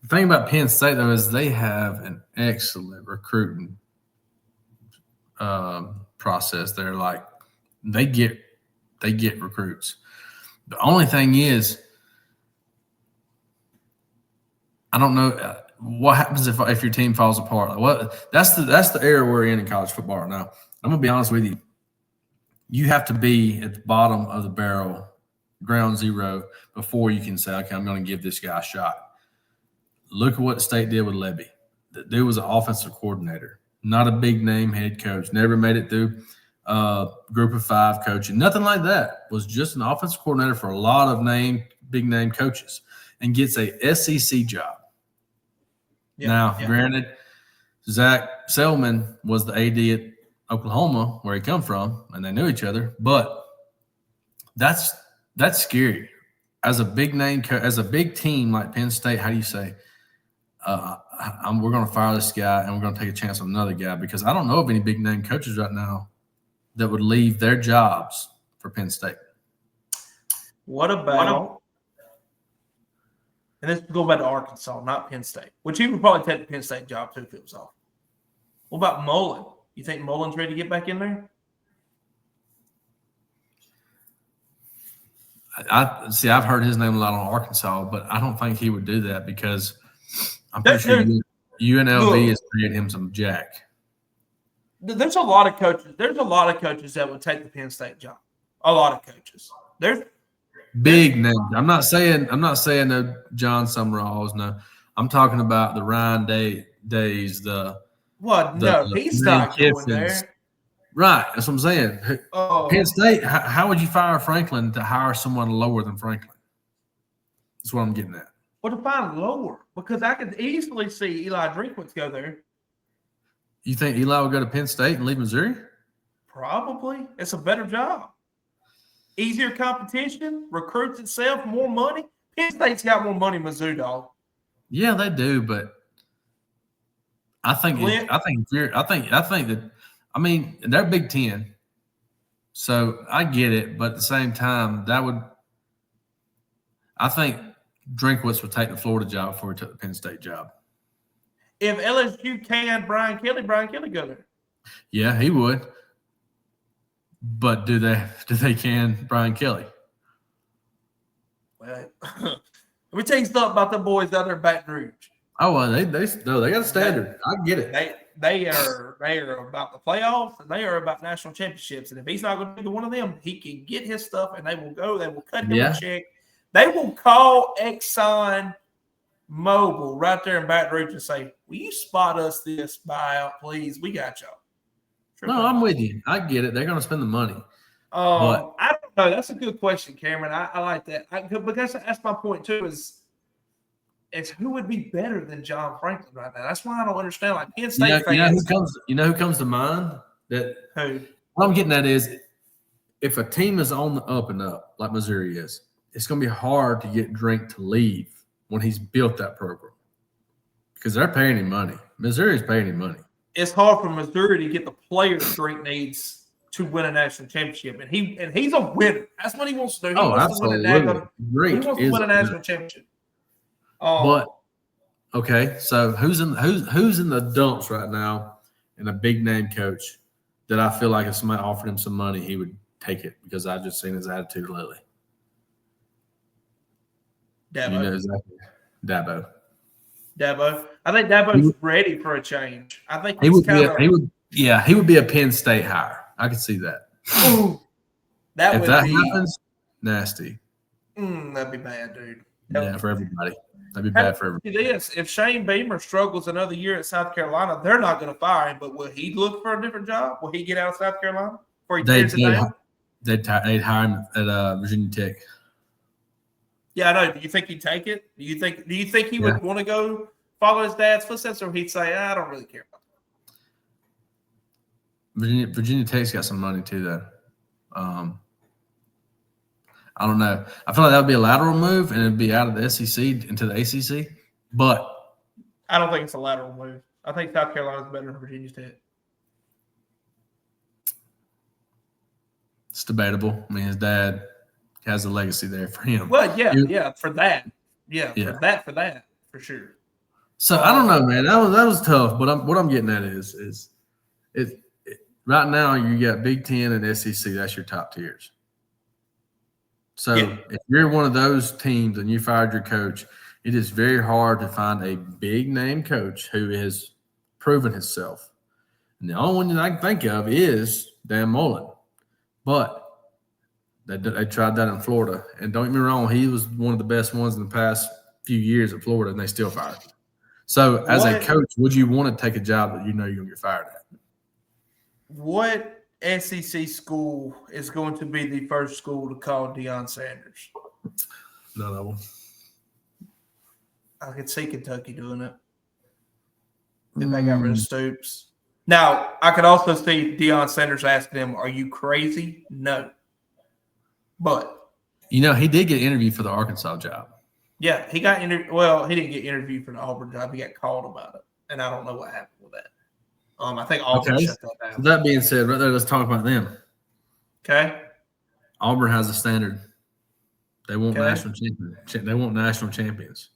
The thing about Penn State, though, is they have an excellent recruiting process. They're like they get recruits. The only thing is, I don't know what happens if your team falls apart. That's the era we're in college football right now. I'm gonna be honest with you. You have to be at the bottom of the barrel, ground zero, before you can say, okay, I'm going to give this guy a shot. Look at what the State did with Levy. The dude was an offensive coordinator, not a big name head coach. Never made it through group of five coaching. Nothing like that. Was just an offensive coordinator for a lot of big name coaches and gets a SEC job. Granted, Zach Selman was the AD at Oklahoma, where he come from, and they knew each other. But that's scary. As a big name, as a big team like Penn State, how do you say, we're going to fire this guy and we're going to take a chance on another guy? Because I don't know of any big name coaches right now that would leave their jobs for Penn State. What about, and this is going back to Arkansas, not Penn State, which he would probably take the Penn State job too if it was off. What about Mullen? You think Mullen's ready to get back in there? I've heard his name a lot on Arkansas, but I don't think he would do that because I'm pretty sure UNLV has paid him some jack. There's a lot of coaches. There's a lot of coaches that would take the Penn State job. A lot of coaches. There's big names. I'm not saying no John Summeralls. No, I'm talking about the Ryan Days. He's not going there. Right, that's what I'm saying. Penn State. How would you fire Franklin to hire someone lower than Franklin? That's what I'm getting at. Well, to find lower, because I could easily see Eli Drinkwitz go there. You think Eli would go to Penn State and leave Missouri? Probably. It's a better job. Easier competition, recruits itself, more money. Penn State's got more money than Mizzou, dog. Yeah, they do, but I think that. I mean, they're Big Ten, so I get it. But at the same time, I think Drinkwitz would take the Florida job before he took the Penn State job. If LSU can Brian Kelly go there. Yeah, he would. But do they can Brian Kelly? Well, let me tell you something about the boys out there in Baton Rouge. Oh, well, they got a standard. I get it. They are about the playoffs and they are about national championships. And if he's not going to do one of them, he can get his stuff and they will go. They will cut him a check. They will call Exxon Mobil right there in Baton Rouge and say, "Will you spot us this buyout, please? We got y'all." No, I'm with you. I get it. They're going to spend the money. I don't know. That's a good question, Cameron. I like that. Because that's my point too. Is who would be better than John Franklin right now? That's why I don't understand. Like Penn State fans. You know who comes to mind? Who? What I'm getting at is, if a team is on the up and up like Missouri is, it's going to be hard to get Drink to leave when he's built that program because they're paying him money. Missouri's paying him money. It's hard for Missouri to get the players Drink needs to win a national championship, and he's a winner. That's what he wants to do. He wants absolutely. He wants to win a national championship. But okay, so who's in the dumps right now, and a big name coach that I feel like if somebody offered him some money, he would take it because I've just seen his attitude lately. Dabo. You know exactly. Dabo. I think Dabo's ready for a change. I think he would be a Penn State hire. I could see that. Ooh, if that happens, nasty. That'd be bad, dude. For everybody. That'd be bad for everybody. If Shane Beamer struggles another year at South Carolina, they're not going to fire him. But will he look for a different job? Will he get out of South Carolina before he tears it down? They'd hire him at Virginia Tech. Yeah, I know. Do you think he'd take it? Do you think he would want to go follow his dad's footsteps, or he'd say, I don't really care about that? Virginia Tech's got some money too, though. I don't know. I feel like that would be a lateral move, and it'd be out of the SEC into the ACC. But I don't think it's a lateral move. I think South Carolina's better than Virginia Tech. It's debatable. I mean, his dad has a legacy there for him. Well, for that. For that, for sure. So I don't know, man. That was tough. But what I'm getting at is right now you got Big Ten and SEC. That's your top tiers. So if you're one of those teams and you fired your coach, it is very hard to find a big name coach who has proven himself. And the only one that I can think of is Dan Mullen. But they tried that in Florida. And don't get me wrong, he was one of the best ones in the past few years at Florida, and they still fired him. So as a coach, would you want to take a job that you know you're going to get fired at? What SEC school is going to be the first school to call Deion Sanders? None of them. I could see Kentucky doing it. If they got rid of Stoops. Now, I could also see Deion Sanders asking him, are you crazy? No. But. You know, he did get interviewed for the Arkansas job. Yeah, he got interviewed. Well, he didn't get interviewed for the Auburn job. He got called about it. And I don't know what happened with that. I think Auburn shut that down. That being said, right there, let's talk about them. Okay. Auburn has a standard. They want Okay. national champions. They want national champions.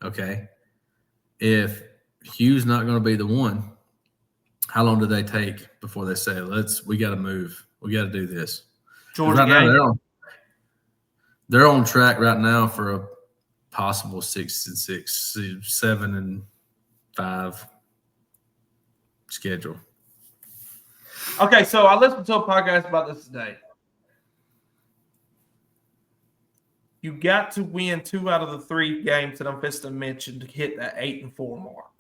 Okay. If Hugh's not going to be the one, how long do they take before they say, we got to move. We got to do this. Georgia Right game. now, they're on track right now for a possible 6-6, 7-5 schedule. Okay, so I listened to a podcast about this today. You got to win 2 out of the 3 games that I'm supposed to mention to hit that 8-4 mark.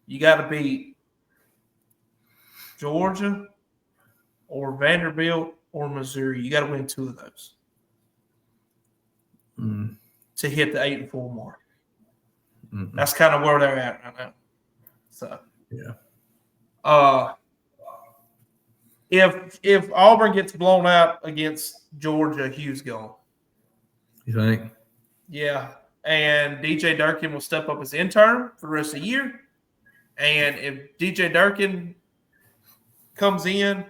You got to beat Georgia or Vanderbilt or Missouri. You got to win 2 of those to hit the 8-4 mark. Mm-mm. That's kind of where they're at right now. So yeah. If Auburn gets blown out against Georgia, Hugh's gone. You think? Yeah. And DJ Durkin will step up as intern for the rest of the year. And if DJ Durkin comes in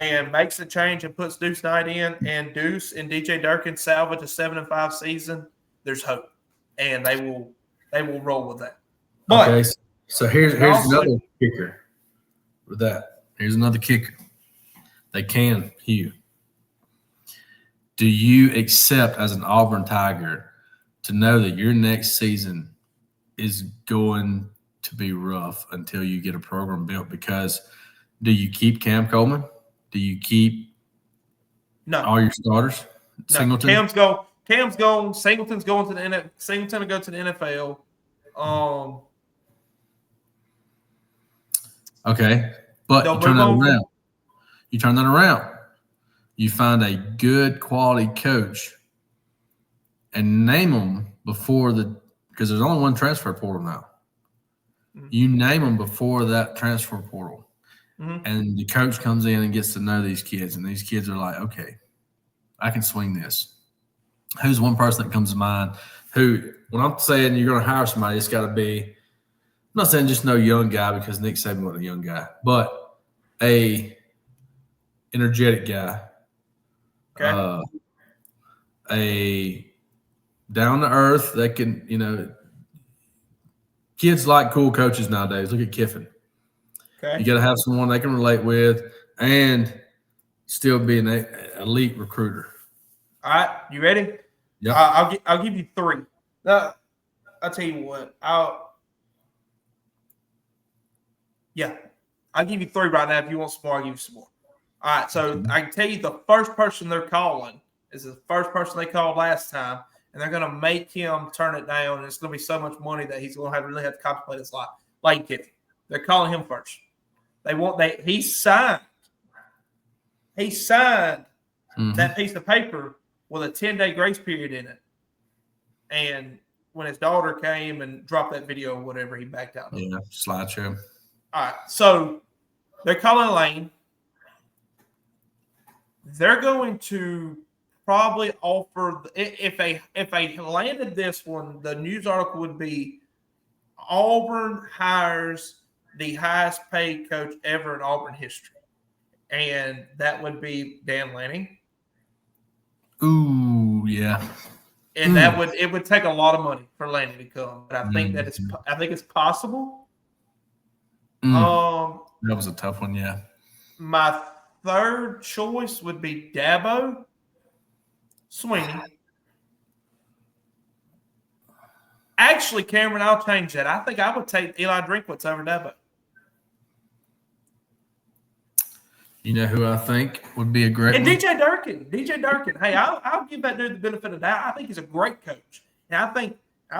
and makes a change and puts Deuce Knight in, and Deuce and DJ Durkin salvage a 7-5 season, there's hope. And they will roll with that. But okay, so here's another kicker with that. Here's another kicker. They can, Hugh. Do you accept as an Auburn Tiger to know that your next season is going to be rough until you get a program built? Because do you keep Cam Coleman? Do you keep all your starters? No. Singleton? Cam's gone. Singleton's going to the NFL. Singleton will go to the NFL. Okay, but you turn that around. You turn that around. You find a good quality coach and name them before because there's only one transfer portal now. Mm-hmm. You name them before that transfer portal. Mm-hmm. And the coach comes in and gets to know these kids, and these kids are like, okay, I can swing this. Who's one person that comes to mind who, when I'm saying you're going to hire somebody, it's got to be, I'm not saying just no young guy because Nick Saban wasn't a young guy, but a energetic guy. Okay. A down to earth that can, kids like cool coaches nowadays. Look at Kiffin. Okay. You got to have someone they can relate with and still be an elite recruiter. All right, you ready? Yeah. I'll give you 3. I'll tell you what. I'll give you 3 right now. If you want some more, I'll give you some more. All right, so I can tell you the first person they're calling is the first person they called last time, and they're going to make him turn it down, and it's going to be so much money that he's going to really have to contemplate his life. Lane Kiffin. They're calling him first. He signed that piece of paper with a 10-day grace period in it. And when his daughter came and dropped that video or whatever, he backed out. Yeah, slideshow. All right, so they're calling Lane. They're going to probably offer if they landed this one, the news article would be Auburn hires the highest paid coach ever in Auburn history, and that would be Dan Lanning. Ooh, yeah. And it would take a lot of money for Lanning to come, but I think it's possible. That was a tough one, yeah. My third choice would be Dabo Swinney. Actually, Cameron, I'll change that. I think I would take Eli Drinkwitz over Dabo. You know who I think would be a great and one? DJ Durkin. Hey, I'll give that dude the benefit of the doubt. I think he's a great coach. And I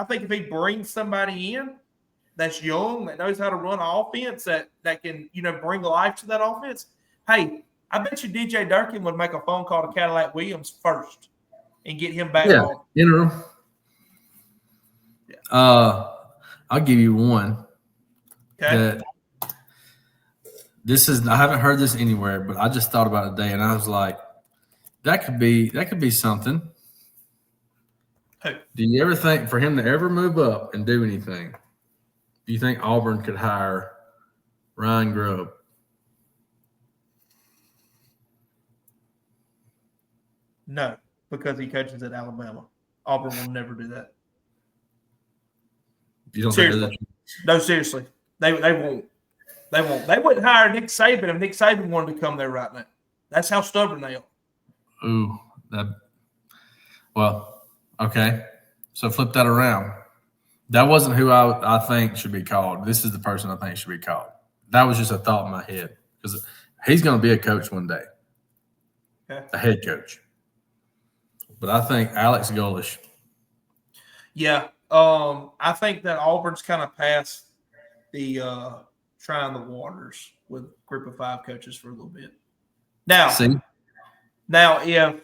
think if he brings somebody in that's young, that knows how to run an offense, that can, bring life to that offense, hey, I bet you DJ Durkin would make a phone call to Cadillac Williams first and get him back on. Interim. Yeah. I'll give you one. Okay. I haven't heard this anywhere, but I just thought about it today, and I was like, that could be something. Who? Do you ever think for him to ever move up and do anything? Do you think Auburn could hire Ryan Grubb? No, because he coaches at Alabama. Auburn will never do that. You don't Seriously. No, seriously. They won't. They won't. They wouldn't hire Nick Saban if Nick Saban wanted to come there right now. That's how stubborn they are. Ooh, well, okay. So flip that around. That wasn't who I think should be called. This is the person I think should be called. That was just a thought in my head because he's going to be a coach one day, a head coach. But I think Alex Golesh. Yeah, I think that Auburn's kind of past the trying the waters with group of 5 coaches for a little bit. Now, if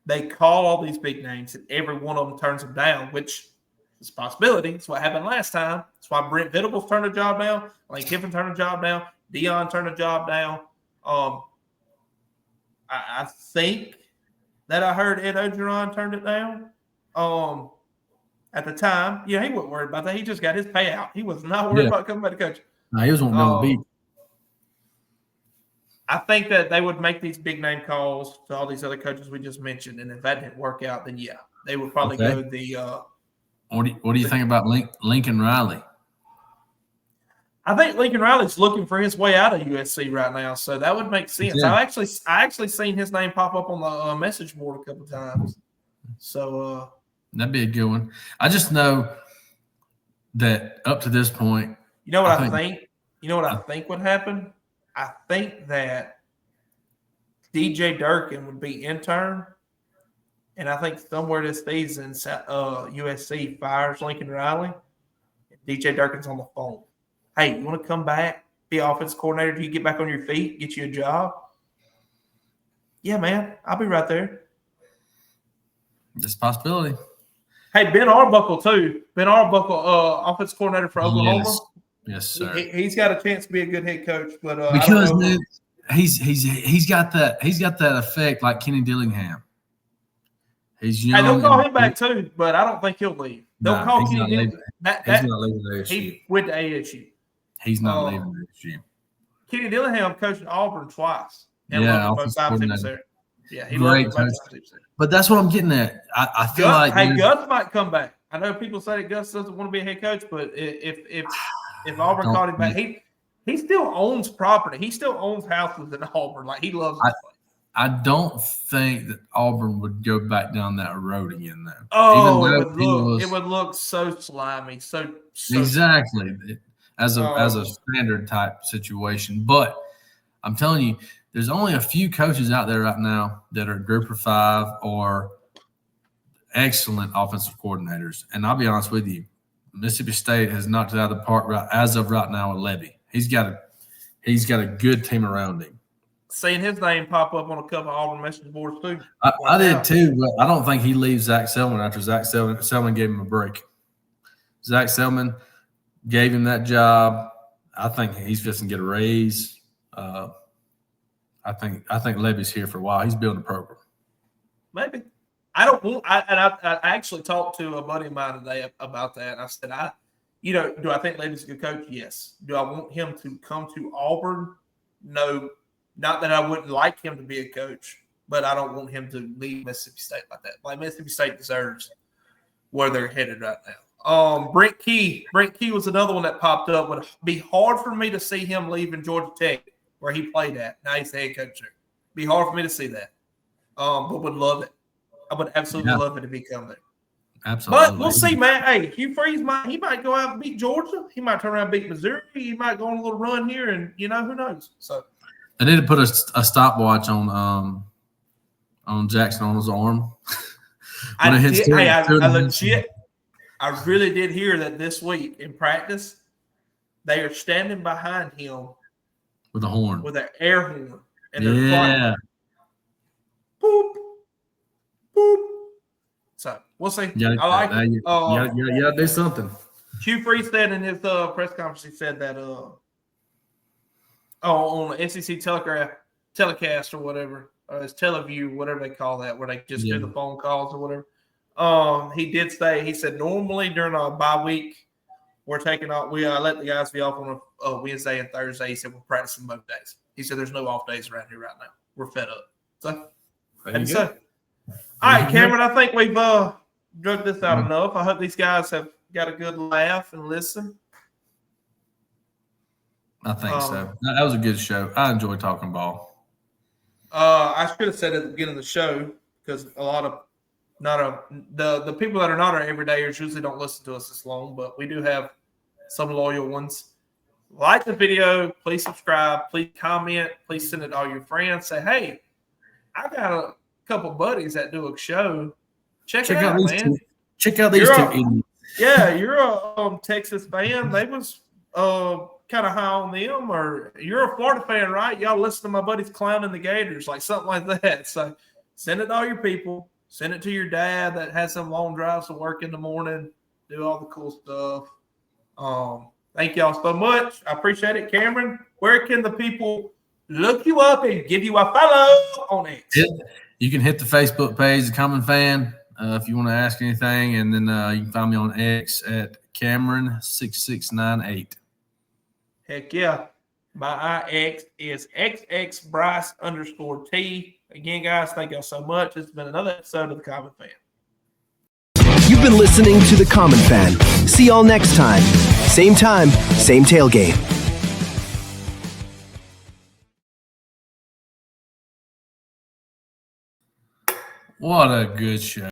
they call all these big names and every one of them turns them down, which is a possibility. It's what happened last time. That's why Brent Venables turned a job down. Lane Kiffin turned a job down. Dion turned a job down. I think that I heard Ed Ogeron turned it down. At the time, he wasn't worried about that. He just got his payout. He was not worried about coming back to coach. No, he was wanting to go to the beach. I think that they would make these big name calls to all these other coaches we just mentioned, and if that didn't work out, then they would probably go the. What do you think about Lincoln Riley? I think Lincoln Riley's looking for his way out of USC right now, so that would make sense. Yeah. I actually seen his name pop up on the message board a couple of times. So that'd be a good one. I just know that up to this point, you know what I think? You know what I think would happen? I think that DJ Durkin would be intern, and I think somewhere this season, USC fires Lincoln Riley. DJ Durkin's on the phone. Hey, you want to come back, be offensive coordinator? Do you get back on your feet, get you a job? Yeah, man, I'll be right there. It's a possibility. Hey, Ben Arbuckle, too. Ben Arbuckle, offensive coordinator for Oklahoma. Yes, sir. He's got a chance to be a good head coach, but because man, he's got that effect like Kenny Dillingham. He's young. Hey, they'll call him back too, but I don't think he'll leave. They'll call Kenny Dillingham. He's not leaving ASU. He went to ASU. He's not leaving ASU. Kenny Dillingham coached Auburn twice. And both times he was there. Yeah, he great coach. But that's what I'm getting at. I feel Gus might come back. I know people say that Gus doesn't want to be a head coach, but if Auburn called him back, he still owns property. He still owns houses in Auburn. Like, he loves it. I don't think that Auburn would go back down that road again, though. Oh, it would look so slimy. So exactly as a standard type situation. But I'm telling you, there's only a few coaches out there right now that are group of 5 or excellent offensive coordinators. And I'll be honest with you, Mississippi State has knocked it out of the park as of right now with Levy. He's got a good team around him. Seeing his name pop up on a couple of Auburn message boards too. I did too, but I don't think he leaves Zach Selman after Zach Selman gave him a break. Zach Selman gave him that job. I think he's just gonna get a raise. I think Levy's here for a while. He's building a program. Maybe. I actually talked to a buddy of mine today about that. I said, do I think Levy's a good coach? Yes. Do I want him to come to Auburn? No. Not that I wouldn't like him to be a coach, but I don't want him to leave Mississippi State like that. Like, Mississippi State deserves where they're headed right now. Brent Key was another one that popped up. Would be hard for me to see him leaving Georgia Tech, where he played at. Now he's the head coach there. Be hard for me to see that. But would love it. I would absolutely love it if he come there. Absolutely. But we'll see, man. Hey, Hugh Freeze he might go out and beat Georgia. He might turn around and beat Missouri. He might go on a little run here, and who knows? So I need to put a stopwatch on Jackson Arnold's arm. I really did hear that this week in practice, they are standing behind him with a horn, with an air horn, and they're flying. Boop, boop. So we'll see. I like it. You gotta do something. Hugh Freeze said in his press conference, he said that on the SEC telecast or whatever, or his teleview, whatever they call that, where they just do the phone calls or whatever. He said normally during a bye week, we're taking off. We let the guys be off on a Wednesday and Thursday. He said we're practicing both days. He said there's no off days around here right now. We're fed up. So, All right, Cameron, I think we've drug this out enough. I hope these guys have got a good laugh and listen. I think so. That was a good show. I enjoy talking ball. I should have said at the beginning of the show because a lot of the people that are not our everydayers usually don't listen to us this long, but we do have some loyal ones. Like the video, please subscribe, please comment, please send it to all your friends. Say, hey, I got a couple buddies that do a show. Check it out, these man. two. Check out these two idiots. Yeah, you're a Texas fan. They was kind of high on them, or you're a Florida fan, right? Y'all listen to my buddies clowning the Gators, like something like that. So send it to all your people. Send it to your dad that has some long drives to work in the morning. Do all the cool stuff. Thank y'all so much. I appreciate it. Cameron, where can the people look you up and give you a follow on X? You can hit the Facebook page, The Common Fan, if you want to ask anything. And then you can find me on X at Cameron6698. Heck yeah. My IX is XXBryce_T. Again, guys, thank y'all so much. It's been another episode of The Common Fan. You've been listening to The Common Fan. See y'all next time. Same tailgate. What a good show.